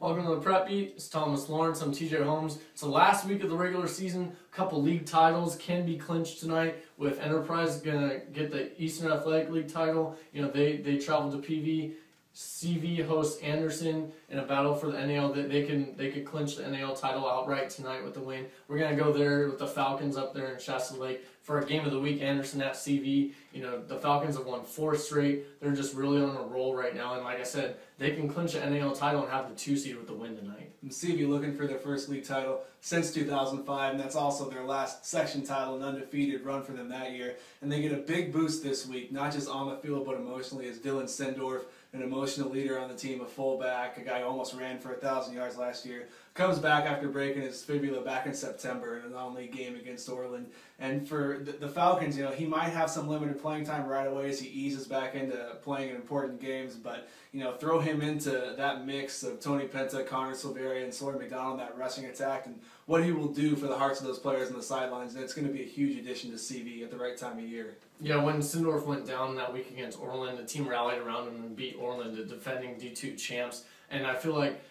Welcome to the Prep Beat. It's Thomas Lawrence. I'm TJ Holmes. It's the last week of the regular season. A couple league titles can be clinched tonight, with Enterprise gonna get the Eastern Athletic League title. You know, they travel to PV. CV hosts Anderson in a battle for the NAL. They could clinch the NAL title outright tonight with the win. We're gonna go there with the Falcons up there in Shasta Lake for our game of the week. Anderson at CV. You know, the Falcons have won 4 straight. They're just really on a roll right now, and like I said, they can clinch the NAL title and have the 2 seed with the win tonight. And CV looking for their first league title since 2005, and that's also their last section title, an undefeated run for them that year. And they get a big boost this week, not just on the field but emotionally, as Dylan Sendorf, an emotional leader on the team, a fullback, a guy who almost ran for 1,000 yards last year, comes back after breaking his fibula back in September in a non-league game against Orland. And for the Falcons, you know, he might have some limited playing time right away as he eases back into playing in important games, but, you know, throw him into that mix of Tony Penta, Connor Silveria, and Sawyer McDonald, that rushing attack, and what he will do for the hearts of those players on the sidelines, and it's going to be a huge addition to CV at the right time of year. Yeah, when Sindorf went down that week against Orland, the team rallied around him and beat Orland, the defending D2 champs, and I feel like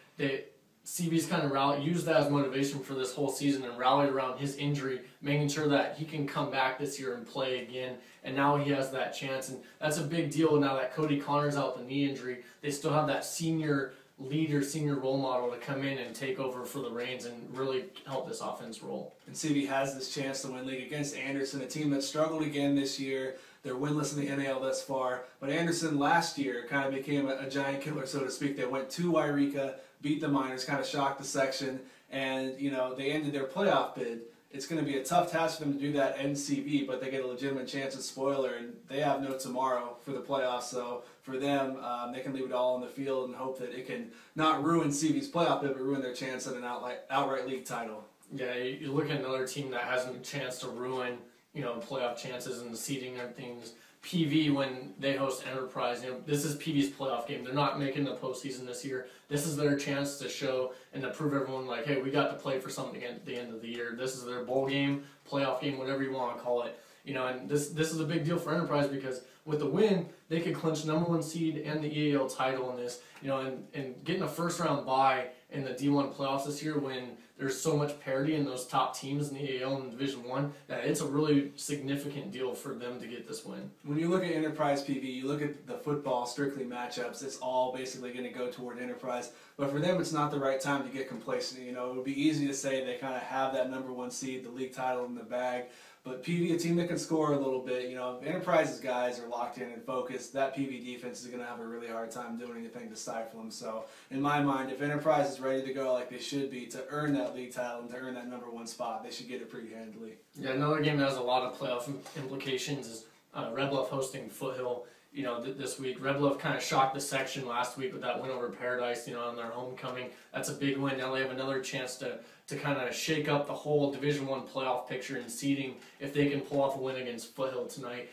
CV's kind of used that as motivation for this whole season and rallied around his injury, making sure that he can come back this year and play again. And now he has that chance, and that's a big deal now that Cody Connor's out with the knee injury. They still have that senior leader, senior role model to come in and take over for the reins and really help this offense roll. And CV has this chance to win league against Anderson, a team that struggled again this year. They're winless in the NAL thus far, but Anderson last year kind of became a giant killer, so to speak. They went to Wairika, beat the Miners, kind of shocked the section, and you know they ended their playoff bid. It's going to be a tough task for them to do that in CV, but they get a legitimate chance at spoiler, and they have no tomorrow for the playoffs. So for them, they can leave it all on the field and hope that it can not ruin CV's playoff bid, but ruin their chance at an outright league title. Yeah, you look at another team that has a chance to ruin, you know, playoff chances and the seeding and things. PV, when they host Enterprise, you know, this is PV's playoff game. They're not making the postseason this year. This is their chance to show and to prove everyone, like, hey, we got to play for something at the end of the year. This is their bowl game, playoff game, whatever you want to call it. You know, and this is a big deal for Enterprise because with the win, they could clinch #1 seed and the EAL title in this. You know, and getting a first-round bye in the D1 playoffs this year when there's so much parity in those top teams in the EAL and Division I, that it's a really significant deal for them to get this win. When you look at Enterprise PV, you look at the football strictly matchups, it's all basically going to go toward Enterprise. But for them, it's not the right time to get complacent. You know, it would be easy to say they kind of have that #1 seed, the league title in the bag. But PV, a team that can score a little bit, you know, if Enterprise's guys are locked in and focused, that PV defense is going to have a really hard time doing anything to stifle them. So, in my mind, if Enterprise is ready to go like they should be to earn that league title and to earn that #1 spot, they should get it pretty handily. Yeah, another game that has a lot of playoff implications is Red Bluff hosting Foothill. You know, this week, Red Bluff kind of shocked the section last week with that win over Paradise, you know, on their homecoming. That's a big win. Now they have another chance to kind of shake up the whole Division I playoff picture and seeding if they can pull off a win against Foothill tonight.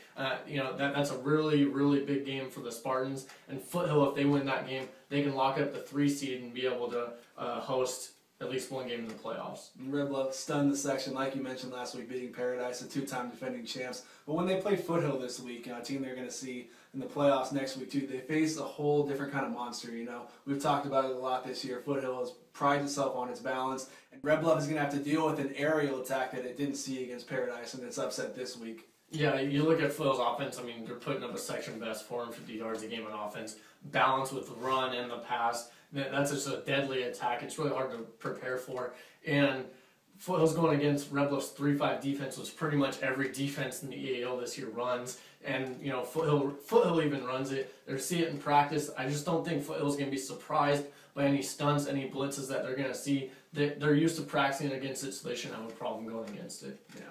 You know, that's a really, really big game for the Spartans. And Foothill, if they win that game, they can lock up the 3 seed and be able to host at least one game in the playoffs. And Red Bluff stunned the section, like you mentioned last week, beating Paradise, a 2-time defending champs. But when they play Foothill this week, you know, a team they're going to see in the playoffs next week too, they face a whole different kind of monster. You know, we've talked about it a lot this year. Foothill has prided itself on its balance, and Red Bluff is going to have to deal with an aerial attack that it didn't see against Paradise, and it's upset this week. Yeah, you look at Foothill's offense, I mean, they're putting up a section best 450 yards a game on offense, balance with the run and the pass. That's just a deadly attack. It's really hard to prepare for. And Foothill's going against Red Bluff's 3-5 defense, which pretty much every defense in the EAL this year runs. And, you know, Foothill even runs it. They see it in practice. I just don't think Foothill's going to be surprised by any stunts, any blitzes that they're going to see. They're used to practicing against it, so they shouldn't have a problem going against it. Yeah.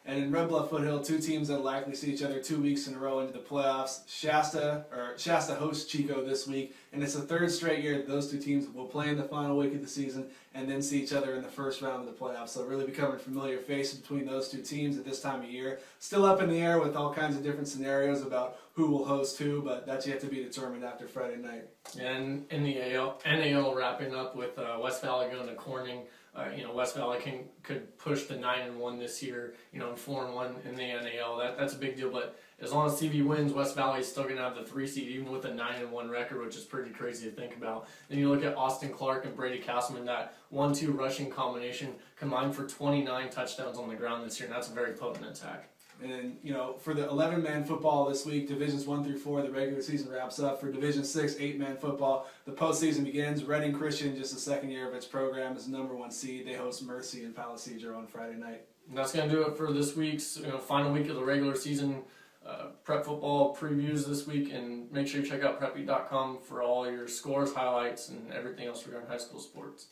And in Red Bluff Foothill, 2 teams that likely see each other 2 weeks in a row into the playoffs. Shasta hosts Chico this week, and it's the 3rd straight year that those 2 teams will play in the final week of the season and then see each other in the first round of the playoffs. So really becoming familiar faces between those 2 teams at this time of year. Still up in the air with all kinds of different scenarios about who will host who, but that's yet to be determined after Friday night. And in the NAL wrapping up with West Valley going to Corning. West Valley could push to 9-1 this year, and 4-1 in the NAL. That's a big deal. But as long as CV wins, West Valley is still going to have the 3 seed, even with a 9-1 record, which is pretty crazy to think about. Then you look at Austin Clark and Brady Castleman, that 1-2 rushing combination combined for 29 touchdowns on the ground this year, and that's a very potent attack. And, for the 11-man football this week, Divisions 1 through 4, the regular season wraps up. For Division 6, 8-man football, the postseason begins. Reading Christian, just the second year of its program, is number 1 seed. They host Mercy and Palisades on Friday night. And that's going to do it for this week's final week of the regular season prep football previews this week. And make sure you check out preppy.com for all your scores, highlights, and everything else regarding high school sports.